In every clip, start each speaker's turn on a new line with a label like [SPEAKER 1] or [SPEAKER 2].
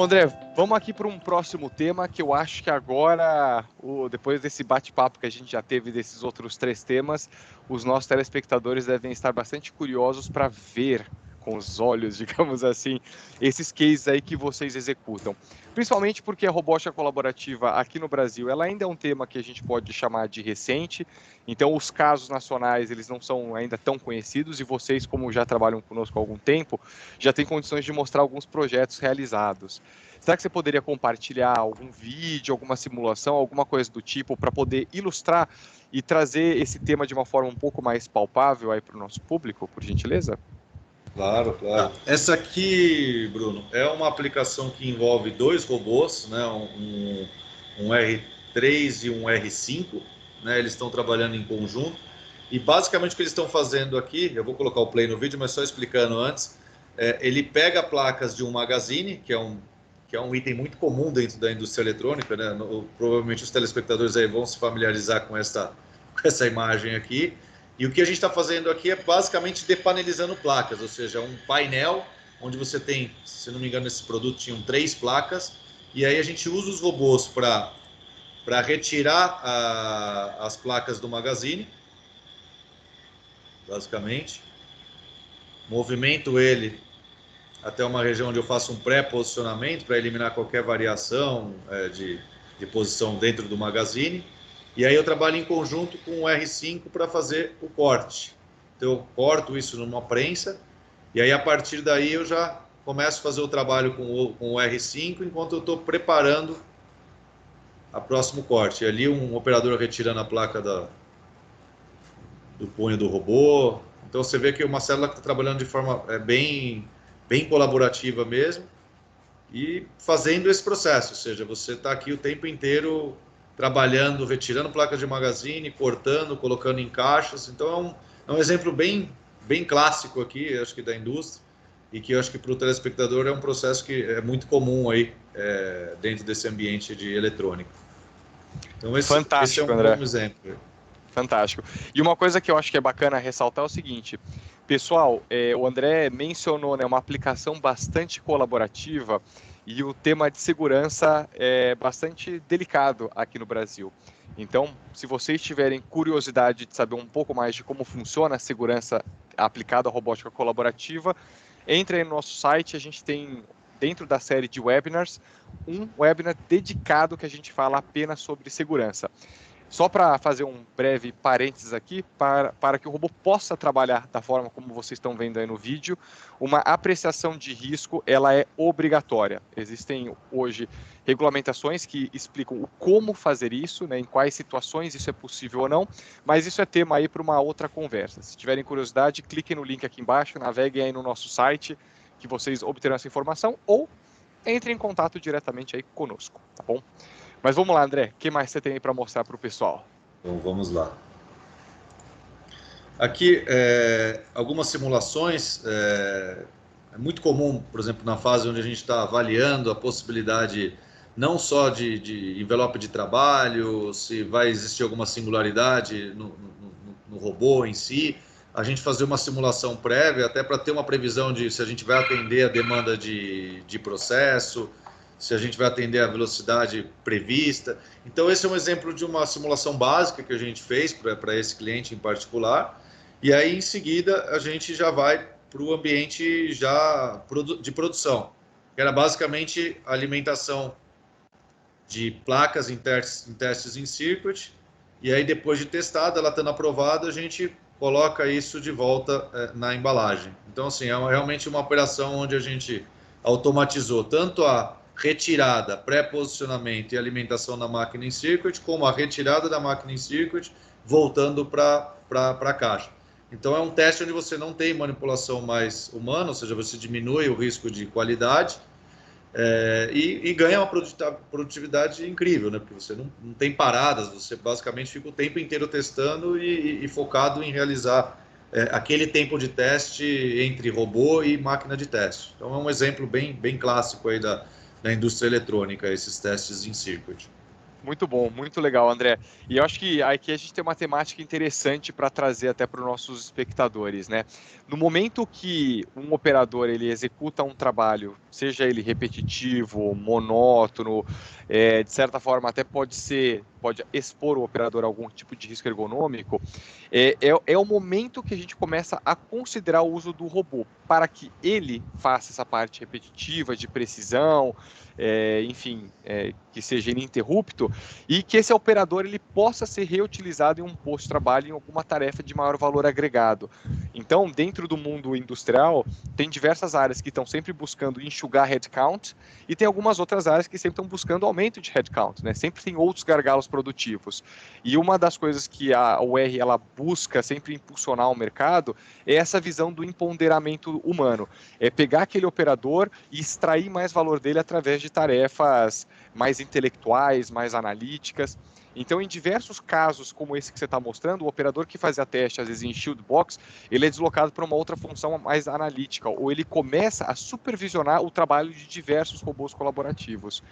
[SPEAKER 1] André, vamos aqui para um próximo tema que eu acho que agora, depois desse bate-papo que a gente já teve desses outros 3 temas, os nossos telespectadores devem estar bastante curiosos para ver com os olhos, digamos assim, esses cases aí que vocês executam. Principalmente porque a robótica colaborativa aqui no Brasil, ela ainda é um tema que a gente pode chamar de recente, então os casos nacionais, eles não são ainda tão conhecidos e vocês, como já trabalham conosco há algum tempo, já têm condições de mostrar alguns projetos realizados. Será que você poderia compartilhar algum vídeo, alguma simulação, alguma coisa do tipo, para poder ilustrar e trazer esse tema de uma forma um pouco mais palpável aí para o nosso público, por gentileza?
[SPEAKER 2] Claro, claro. Essa aqui, Bruno, é uma aplicação que envolve 2 robôs, né? Um R3 e um R5, né? Eles estão trabalhando em conjunto. E basicamente o que eles estão fazendo aqui, eu vou colocar o play no vídeo, mas só explicando antes, ele pega placas de um magazine, que é um item muito comum dentro da indústria eletrônica, né? Provavelmente os telespectadores aí vão se familiarizar com essa imagem aqui. E o que a gente está fazendo aqui é basicamente depanelizando placas, ou seja, um painel onde você tem, se não me engano, esse produto tinham 3 placas, e aí a gente usa os robôs para retirar as placas do magazine, basicamente. Movimento ele até uma região onde eu faço um pré-posicionamento para eliminar qualquer variação de posição dentro do magazine. E aí eu trabalho em conjunto com o R5 para fazer o corte. Então eu corto isso numa prensa e aí a partir daí eu já começo a fazer o trabalho com o R5 enquanto eu estou preparando o próximo corte. E ali um operador retirando a placa do punho do robô. Então você vê que é uma célula que está trabalhando de forma bem colaborativa mesmo e fazendo esse processo. Ou seja, você está aqui o tempo inteiro trabalhando, retirando placas de magazine, cortando, colocando em caixas. Então é um exemplo bem clássico aqui, acho que da indústria, e que eu acho que para o telespectador é um processo que é muito comum aí dentro desse ambiente de eletrônica. Então esse é um
[SPEAKER 1] André.
[SPEAKER 2] bom exemplo.
[SPEAKER 1] Fantástico. E uma coisa que eu acho que é bacana ressaltar é o seguinte, pessoal, o André mencionou, né, uma aplicação bastante colaborativa e o tema de segurança é bastante delicado aqui no Brasil. Então, se vocês tiverem curiosidade de saber um pouco mais de como funciona a segurança aplicada à robótica colaborativa, entre aí no nosso site, a gente tem, dentro da série de webinars, um webinar dedicado que a gente fala apenas sobre segurança. Só para fazer um breve parênteses aqui, para que o robô possa trabalhar da forma como vocês estão vendo aí no vídeo, uma apreciação de risco, ela é obrigatória. Existem hoje regulamentações que explicam o como fazer isso, né, em quais situações isso é possível ou não, mas isso é tema aí para uma outra conversa. Se tiverem curiosidade, cliquem no link aqui embaixo, naveguem aí no nosso site, que vocês obterão essa informação, ou entrem em contato diretamente aí conosco, tá bom? Mas vamos lá, André, o que mais você tem aí para mostrar para o pessoal?
[SPEAKER 2] Então vamos lá. Aqui, algumas simulações, é muito comum, por exemplo, na fase onde a gente está avaliando a possibilidade não só de envelope de trabalho, se vai existir alguma singularidade no robô em si, a gente fazer uma simulação prévia, até para ter uma previsão de se a gente vai atender a demanda de processo, se a gente vai atender a velocidade prevista. Então, esse é um exemplo de uma simulação básica que a gente fez para esse cliente em particular. E aí, em seguida, a gente já vai para o ambiente já de produção, que era basicamente a alimentação de placas em testes em circuit. E aí, depois de testada, ela estando aprovada, a gente coloca isso de volta na embalagem. Então, assim, é realmente uma operação onde a gente automatizou tanto a retirada, pré-posicionamento e alimentação da máquina em circuit, como a retirada da máquina em circuit, voltando para a caixa. Então, é um teste onde você não tem manipulação mais humana, ou seja, você diminui o risco de qualidade e ganha uma produtividade incrível, né? Porque você não tem paradas, você basicamente fica o tempo inteiro testando e focado em realizar aquele tempo de teste entre robô e máquina de teste. Então, é um exemplo bem clássico aí da indústria eletrônica, esses testes em circuit.
[SPEAKER 1] Muito bom, muito legal, André. E eu acho que aqui a gente tem uma temática interessante para trazer até para os nossos espectadores, né? No momento que um operador ele executa um trabalho, seja ele repetitivo, monótono, de certa forma até pode expor o operador a algum tipo de risco ergonômico, é o momento que a gente começa a considerar o uso do robô para que ele faça essa parte repetitiva, de precisão, enfim, que seja ininterrupto, e que esse operador ele possa ser reutilizado em um posto de trabalho em alguma tarefa de maior valor agregado. Então, dentro do mundo industrial, tem diversas áreas que estão sempre buscando enxugar headcount e tem algumas outras áreas que sempre estão buscando aumento de headcount, né? Sempre tem outros gargalos produtivos. E uma das coisas que a UR ela busca sempre impulsionar o mercado é essa visão do empoderamento humano. É pegar aquele operador e extrair mais valor dele através de tarefas mais intelectuais, mais analíticas. Então, em diversos casos como esse que você está mostrando, o operador que fazia teste, às vezes em shield box, ele é deslocado para uma outra função mais analítica, ou ele começa a supervisionar o trabalho de diversos robôs colaborativos.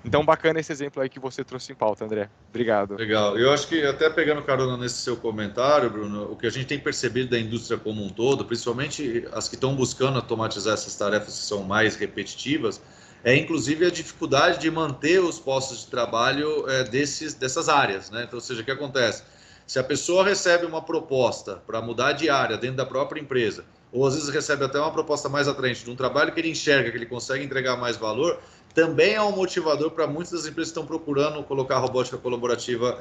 [SPEAKER 1] Então, bacana esse exemplo aí que você trouxe em pauta, André. Obrigado.
[SPEAKER 2] Legal. Eu acho que, até pegando carona nesse seu comentário, Bruno, o que a gente tem percebido da indústria como um todo, principalmente as que estão buscando automatizar essas tarefas que são mais repetitivas, é inclusive a dificuldade de manter os postos de trabalho dessas áreas, né? Então, ou seja, o que acontece? Se a pessoa recebe uma proposta para mudar de área dentro da própria empresa, ou às vezes recebe até uma proposta mais atraente de um trabalho que ele enxerga, que ele consegue entregar mais valor, também é um motivador para muitas das empresas que estão procurando colocar a robótica colaborativa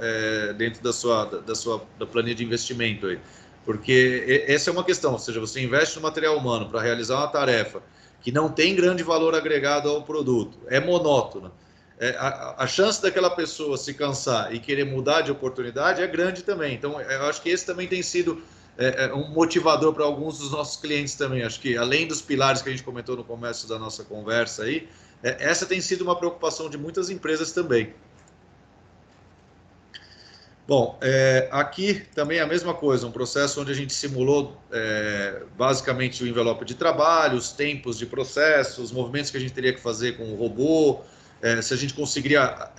[SPEAKER 2] dentro da planilha de investimento aí. Porque essa é uma questão, ou seja, você investe no material humano para realizar uma tarefa que não tem grande valor agregado ao produto, é monótona. A chance daquela pessoa se cansar e querer mudar de oportunidade é grande também. Então, eu acho que esse também tem sido um motivador para alguns dos nossos clientes também. Acho que, além dos pilares que a gente comentou no começo da nossa conversa aí, essa tem sido uma preocupação de muitas empresas também. Bom, aqui também é a mesma coisa, um processo onde a gente simulou basicamente o envelope de trabalho, os tempos de processo, os movimentos que a gente teria que fazer com o robô, se a gente conseguiria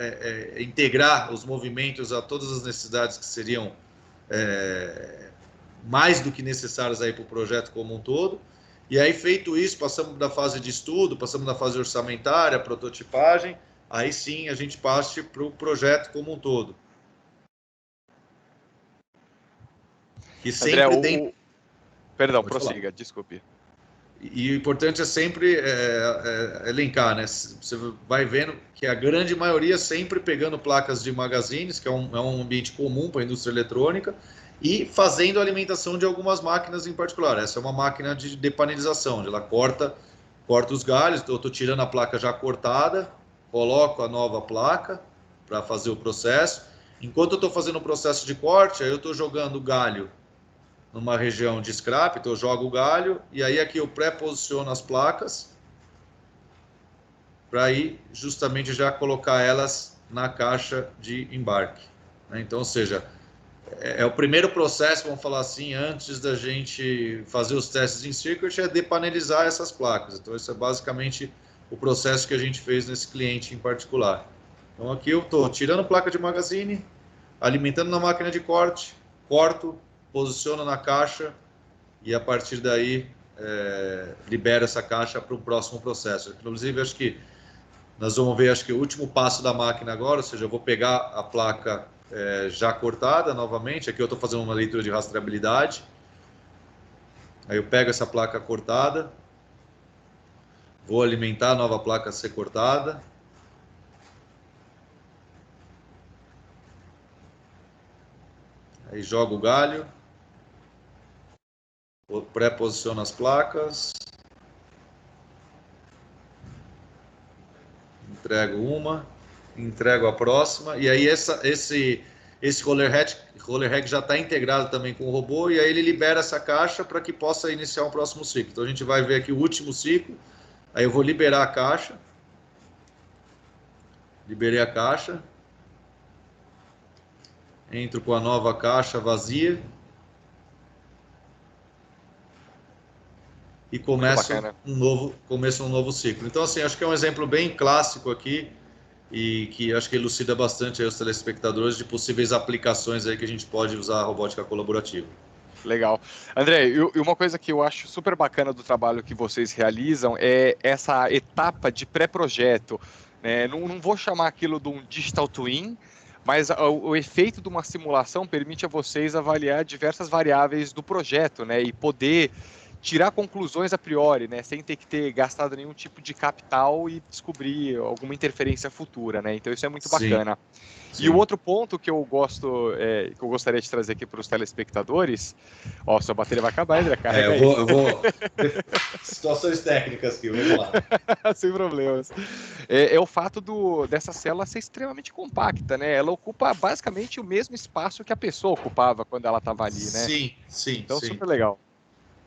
[SPEAKER 2] integrar os movimentos a todas as necessidades que seriam mais do que necessárias aí para o projeto como um todo. E aí, feito isso, passamos da fase de estudo, passamos da fase orçamentária, prototipagem, aí sim a gente parte para o projeto como um todo. Que sempre
[SPEAKER 1] André,
[SPEAKER 2] tem...
[SPEAKER 1] Perdão,
[SPEAKER 2] Pode
[SPEAKER 1] prossiga,
[SPEAKER 2] falar.
[SPEAKER 1] desculpe.
[SPEAKER 2] E o importante é sempre elencar, né? Você vai vendo que a grande maioria sempre pegando placas de magazines, que é um ambiente comum para a indústria eletrônica, e fazendo a alimentação de algumas máquinas em particular. Essa é uma máquina de depanelização, onde ela corta os galhos. Então, eu estou tirando a placa já cortada, coloco a nova placa para fazer o processo. Enquanto eu estou fazendo o processo de corte, aí eu estou jogando o galho numa região de scrap, então eu jogo o galho, e aí aqui eu pré-posiciono as placas, para aí justamente já colocar elas na caixa de embarque. Então, ou seja, o primeiro processo, vamos falar assim, antes da gente fazer os testes em circuit, é depanelizar essas placas. Então, esse é basicamente o processo que a gente fez nesse cliente em particular. Então, aqui eu estou tirando placa de magazine, alimentando na máquina de corte, corto, posiciono na caixa e a partir daí libera essa caixa para o próximo processo. Inclusive, acho que nós vamos ver, acho que o último passo da máquina agora, ou seja, eu vou pegar a placa já cortada novamente. Aqui eu estou fazendo uma leitura de rastreabilidade. Aí eu pego essa placa cortada, vou alimentar a nova placa a ser cortada. Aí jogo o galho, pré-posiciono as placas, entrego uma, entrego a próxima, e aí esse roller head já está integrado também com o robô, e aí ele libera essa caixa para que possa iniciar um próximo ciclo. Então a gente vai ver aqui o último ciclo, aí eu vou liberar a caixa, liberei a caixa, entro com a nova caixa vazia, e começo um novo ciclo. Então, assim, acho que é um exemplo bem clássico aqui e que acho que elucida bastante aí os telespectadores de possíveis aplicações aí que a gente pode usar a robótica colaborativa.
[SPEAKER 1] Legal. André, e uma coisa que eu acho super bacana do trabalho que vocês realizam é essa etapa de pré-projeto, né? Não vou chamar aquilo de um digital twin, mas o efeito de uma simulação permite a vocês avaliar diversas variáveis do projeto, né? E poder tirar conclusões a priori, né? Sem ter que ter gastado nenhum tipo de capital e descobrir alguma interferência futura, né? Então isso é muito
[SPEAKER 2] Sim,
[SPEAKER 1] bacana. E o
[SPEAKER 2] sim.
[SPEAKER 1] outro ponto que eu gosto, que eu gostaria de trazer aqui para os telespectadores, ó, sua bateria vai acabar, André, carrega aí.
[SPEAKER 2] Eu vou... Situações técnicas aqui, vamos lá.
[SPEAKER 1] Sem problemas. É o fato dessa célula ser extremamente compacta, né? Ela ocupa basicamente o mesmo espaço que a pessoa ocupava quando ela estava ali, né?
[SPEAKER 2] Sim, sim,
[SPEAKER 1] Então,
[SPEAKER 2] sim,
[SPEAKER 1] super legal.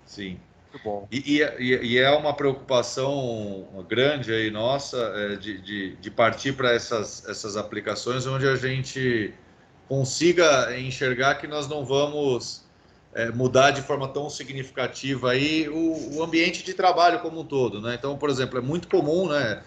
[SPEAKER 2] sim.
[SPEAKER 1] Muito bom.
[SPEAKER 2] E é uma preocupação grande aí nossa de partir para essas aplicações onde a gente consiga enxergar que nós não vamos mudar de forma tão significativa aí o ambiente de trabalho como um todo, né? Então, por exemplo, é muito comum, né?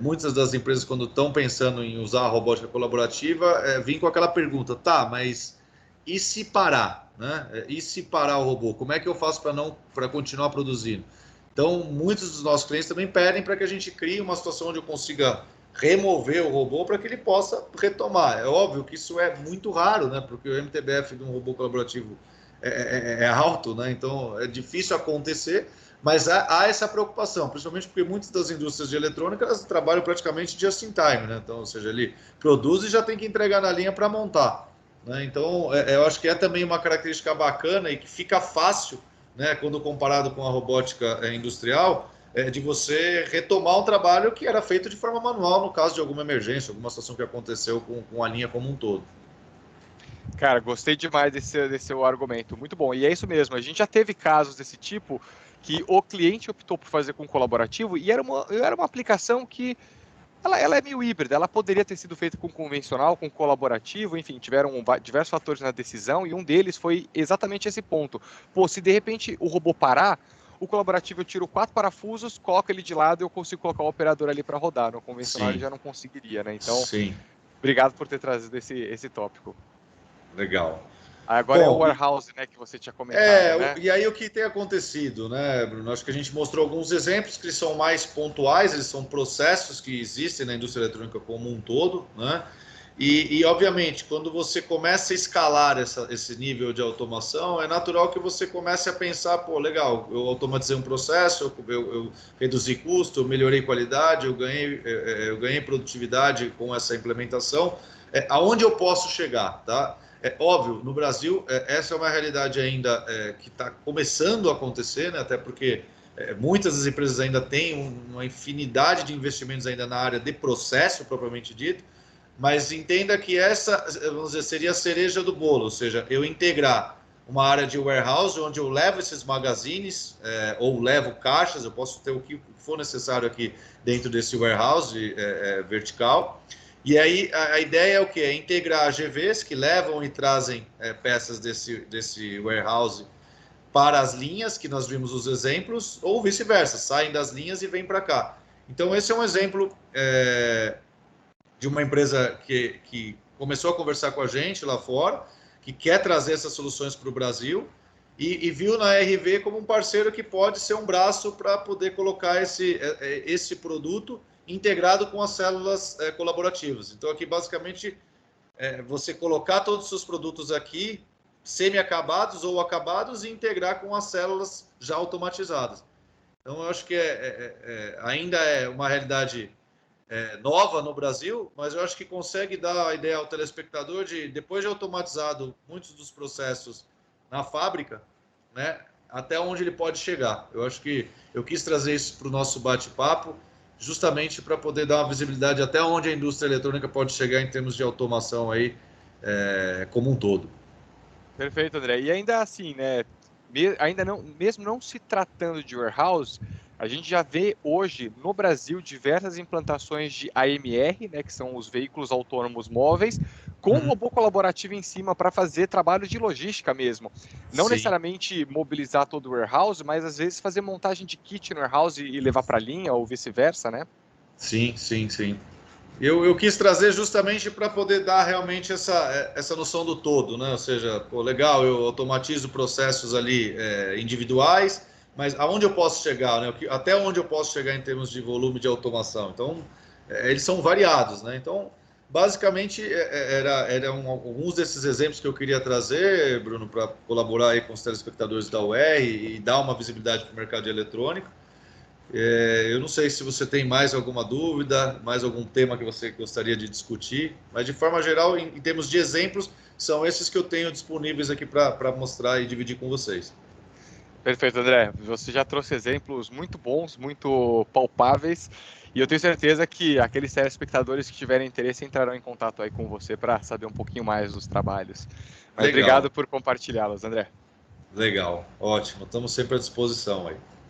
[SPEAKER 2] Muitas das empresas, quando estão pensando em usar a robótica colaborativa, vêm com aquela pergunta, tá, mas e se parar, né? E se parar o robô, como é que eu faço para continuar produzindo? Então, muitos dos nossos clientes também pedem para que a gente crie uma situação onde eu consiga remover o robô para que ele possa retomar. É óbvio que isso é muito raro, né? Porque o MTBF de um robô colaborativo é alto, né? Então é difícil acontecer, mas há essa preocupação, principalmente porque muitas das indústrias de eletrônica elas trabalham praticamente just in time, né? Então, ou seja, ele produz e já tem que entregar na linha para montar. Né? Então, eu acho que é também uma característica bacana e que fica fácil, né, quando comparado com a robótica industrial, de você retomar um trabalho que era feito de forma manual no caso de alguma emergência, alguma situação que aconteceu com a linha como um todo.
[SPEAKER 1] Cara, gostei demais desse seu argumento. Muito bom. E é isso mesmo. A gente já teve casos desse tipo que o cliente optou por fazer com colaborativo e era uma aplicação que ela é meio híbrida, ela poderia ter sido feita com convencional, com colaborativo, enfim, tiveram diversos fatores na decisão e um deles foi exatamente esse ponto. Pô, se de repente o robô parar, o colaborativo eu tiro 4 parafusos, coloco ele de lado e eu consigo colocar o operador ali para rodar. No convencional ele
[SPEAKER 2] Sim,
[SPEAKER 1] já não conseguiria, né? Então,
[SPEAKER 2] sim,
[SPEAKER 1] obrigado por ter trazido esse tópico.
[SPEAKER 2] legal.
[SPEAKER 1] Agora é o
[SPEAKER 2] Bom,
[SPEAKER 1] warehouse, né, que você tinha comentado, né?
[SPEAKER 2] e aí o que tem acontecido, né, Bruno? Acho que a gente mostrou alguns exemplos que são mais pontuais, eles são processos que existem na indústria eletrônica como um todo, né? Obviamente, quando você começa a escalar esse nível de automação, é natural que você comece a pensar, pô, legal, eu automatizei um processo, eu reduzi custo, eu melhorei qualidade, eu ganhei produtividade com essa implementação. Aonde eu posso chegar, tá? É óbvio, no Brasil, essa é uma realidade ainda que está começando a acontecer, né? Até porque muitas das empresas ainda têm uma infinidade de investimentos ainda na área de processo, propriamente dito, mas entenda que essa, vamos dizer, seria a cereja do bolo, ou seja, eu integrar uma área de warehouse onde eu levo esses magazines ou levo caixas, eu posso ter o que for necessário aqui dentro desse warehouse vertical. E aí a ideia é o que? É integrar GVs que levam e trazem peças desse warehouse para as linhas, que nós vimos os exemplos, ou vice-versa, saem das linhas e vêm para cá. Então, esse é um exemplo de uma empresa que começou a conversar com a gente lá fora, que quer trazer essas soluções para o Brasil e viu na RV como um parceiro que pode ser um braço para poder colocar esse produto integrado com as células colaborativas. Então, aqui, basicamente, você colocar todos os seus produtos aqui, semi-acabados ou acabados, e integrar com as células já automatizadas. Então, eu acho que ainda é uma realidade nova no Brasil, mas eu acho que consegue dar a ideia ao telespectador de, depois de automatizado muitos dos processos na fábrica, né, até onde ele pode chegar. Eu acho que eu quis trazer isso para o nosso bate-papo, justamente para poder dar uma visibilidade até onde a indústria eletrônica pode chegar em termos de automação aí, como um todo.
[SPEAKER 1] Perfeito, André. E ainda assim, né? Ainda não, mesmo não se tratando de warehouse, a gente já vê hoje no Brasil diversas implantações de AMR, né, que são os veículos autônomos móveis, com
[SPEAKER 2] Uhum.
[SPEAKER 1] robô colaborativo em cima para fazer trabalho de logística mesmo. Não
[SPEAKER 2] Sim,
[SPEAKER 1] necessariamente mobilizar todo o warehouse, mas às vezes fazer montagem de kit no warehouse e levar para a linha ou vice-versa, né?
[SPEAKER 2] sim, sim, sim. Eu quis trazer justamente para poder dar realmente essa noção do todo, né? Ou seja, pô, legal, eu automatizo processos ali individuais, mas aonde eu posso chegar, né? Até onde eu posso chegar em termos de volume de automação? Então, eles são variados, né? Então, basicamente, eram alguns desses exemplos que eu queria trazer, Bruno, para colaborar aí com os telespectadores da UR e dar uma visibilidade para o mercado eletrônico. Eu não sei se você tem mais alguma dúvida, mais algum tema que você gostaria de discutir, mas de forma geral, em termos de exemplos, são esses que eu tenho disponíveis aqui para mostrar e dividir com vocês.
[SPEAKER 1] Perfeito, André. Você já trouxe exemplos muito bons, muito palpáveis, e eu tenho certeza que aqueles telespectadores que tiverem interesse entrarão em contato aí com você para saber um pouquinho mais dos trabalhos. Mas
[SPEAKER 2] Legal,
[SPEAKER 1] obrigado por compartilhá-los, André.
[SPEAKER 2] legal, ótimo, estamos sempre à disposição aí.